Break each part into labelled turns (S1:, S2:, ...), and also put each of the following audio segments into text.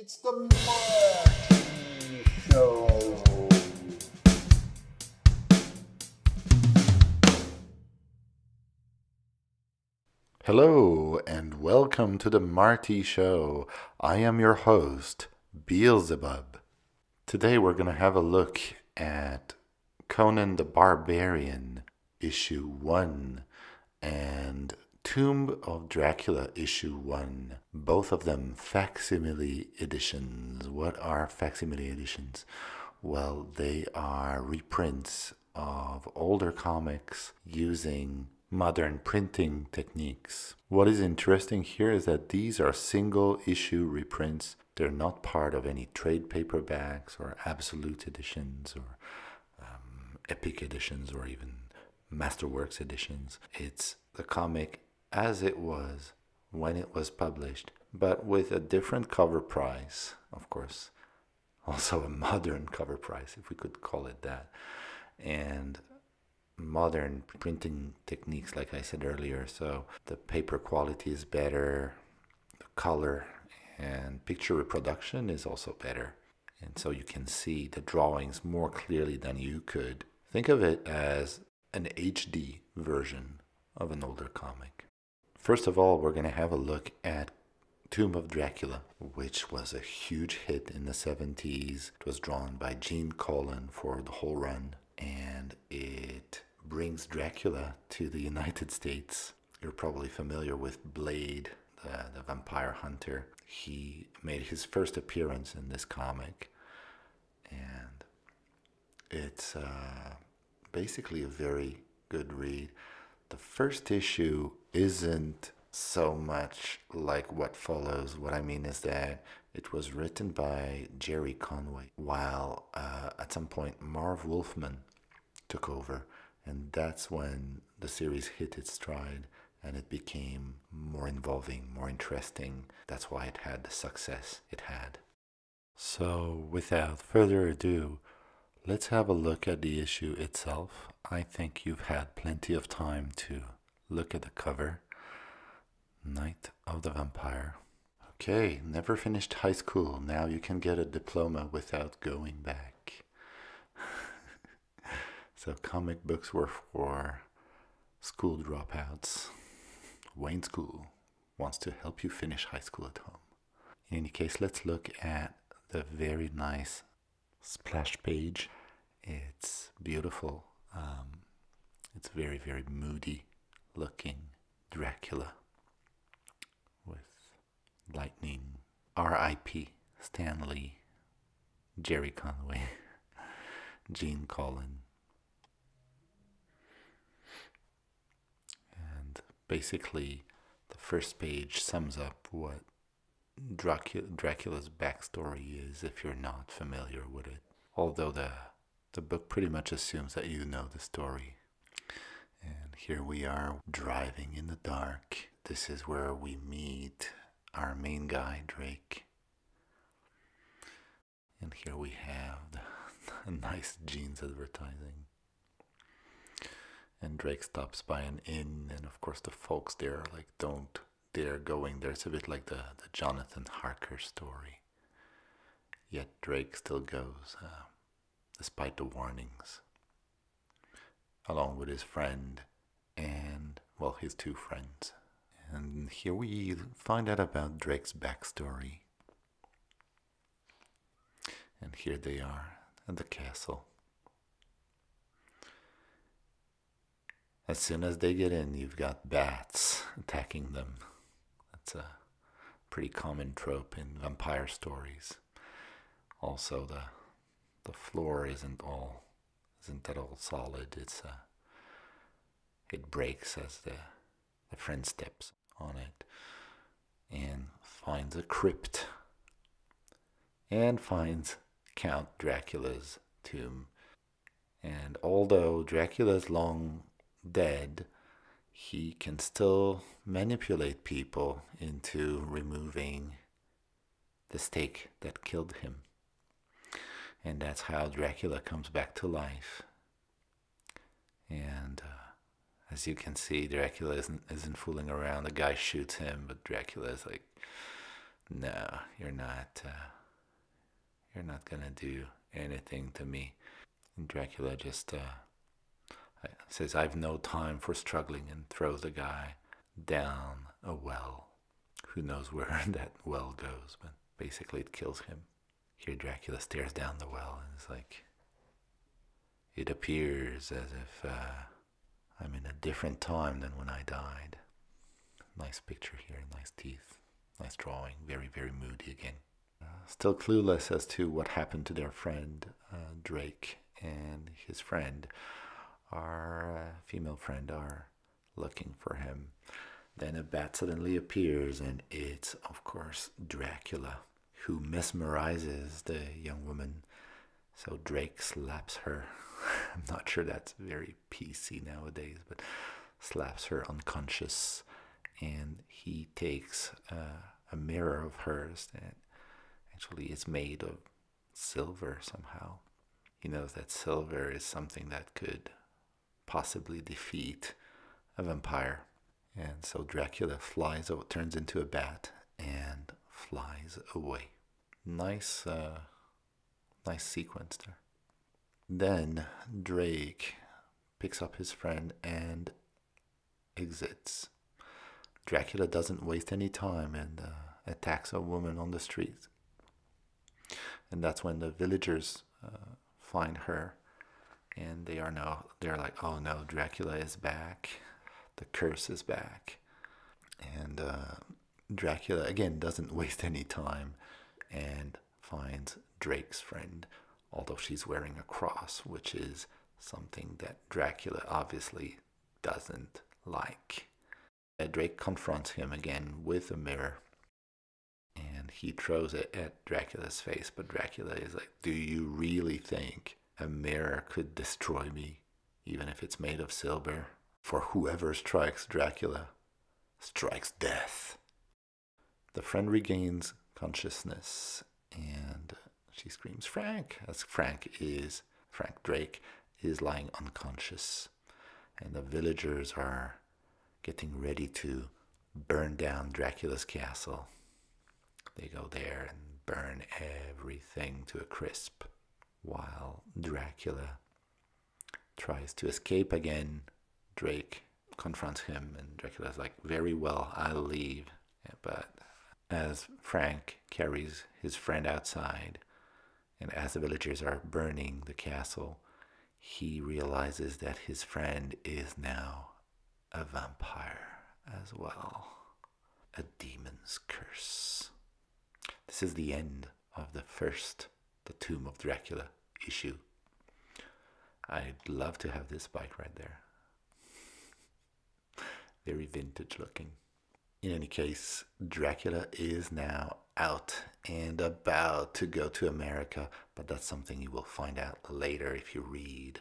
S1: It's the Marty Show. Hello and welcome to the Marty Show. I am your host, Beelzebub. Today we're going to have a look at Conan the Barbarian, issue 1, and Tomb of Dracula, issue 1. Both of them facsimile editions. What are facsimile editions? Well, they are reprints of older comics using modern printing techniques. What is interesting here is that these are single issue reprints. They're not part of any trade paperbacks or absolute editions or epic editions or even masterworks editions. It's the comic as it was when it was published, but with a different cover price, of course, also a modern cover price, if we could call it that, and modern printing techniques, like I said earlier. So the paper quality is better, the color and picture reproduction is also better, and so you can see the drawings more clearly than you could. Think of it as an HD version of an older comic. First of all, we're going to have a look at Tomb of Dracula, which was a huge hit in the 70s. It was drawn by Gene Colan for the whole run, and it brings Dracula to the United States. You're probably familiar with Blade, the vampire hunter. He made his first appearance in this comic, and it's basically a very good read. The first issue isn't so much like what follows. What I mean is that it was written by Jerry Conway, while at some point Marv Wolfman took over, and that's when the series hit its stride and it became more involving, more interesting. That's why it had the success it had. So without further ado, let's have a look at the issue itself. I think you've had plenty of time to look at the cover. Night of the Vampire. Okay, never finished high school. Now you can get a diploma without going back. So comic books were for school dropouts. Wayne School wants to help you finish high school at home. In any case, let's look at the very nice splash page. It's beautiful. It's very, very moody looking Dracula with lightning. R.I.P. Stan Lee, Jerry Conway, Gene Colan. And basically the first page sums up what Dracula's backstory is if you're not familiar with it. Although the book pretty much assumes that you know the story. And here we are driving in the dark. This is where we meet our main guy, Drake. And here we have the nice jeans advertising. And Drake stops by an inn, and of course the folks there are like, don't dare go in there. It's a bit like the Jonathan Harker story. Yet Drake still goes, despite the warnings, along with his friend and, well, his two friends. And here we find out about Drake's backstory. And here they are at the castle. As soon as they get in, you've got bats attacking them. That's a pretty common trope in vampire stories. Also, the floor isn't at all solid. It breaks as the friend steps on it and finds a crypt and finds Count Dracula's tomb. And although Dracula's long dead, he can still manipulate people into removing the stake that killed him. And that's how Dracula comes back to life. And as you can see, Dracula isn't fooling around. The guy shoots him, but Dracula is like No, you're not gonna do anything to me. And Dracula just says, I've no time for struggling, and throws the guy down a well. Who knows where that well goes, but basically it kills him. Here Dracula stares down the well and is like, it appears as if I'm in a different time than when I died. Nice picture here, nice teeth, nice drawing, very, very moody again. Still clueless as to what happened to their friend Drake, and his friend, our female friend, are looking for him. Then a bat suddenly appears, and it's, of course, Dracula, who mesmerizes the young woman. So Drake slaps her. I'm not sure that's very PC nowadays, but slaps her unconscious, and he takes a mirror of hers that actually is made of silver somehow. He knows that silver is something that could possibly defeat a vampire. And so Dracula turns into a bat and flies away. Nice sequence there. Then Drake picks up his friend and exits. Dracula doesn't waste any time and attacks a woman on the street. And that's when the villagers find her, and they're like, oh no, Dracula is back. The curse is back. And Dracula, again, doesn't waste any time and finds Drake's friend, although she's wearing a cross, which is something that Dracula obviously doesn't like. Drake confronts him again with a mirror, and he throws it at Dracula's face, but Dracula is like, do you really think a mirror could destroy me, even if it's made of silver? For whoever strikes Dracula strikes death. The friend regains consciousness, and she screams, Frank, as Frank Drake is lying unconscious. And the villagers are getting ready to burn down Dracula's castle. They go there and burn everything to a crisp, while Dracula tries to escape again. Drake confronts him, and Dracula's like, very well, I'll leave. But as Frank carries his friend outside, and as the villagers are burning the castle, he realizes that his friend is now a vampire as well. A demon's curse. This is the end of the Tomb of Dracula issue. I'd love to have this bike right there. Very vintage looking. In any case, Dracula is now out and about to go to America, but that's something you will find out later if you read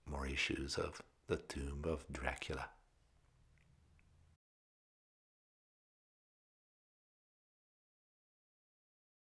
S1: more issues of the Tomb of Dracula.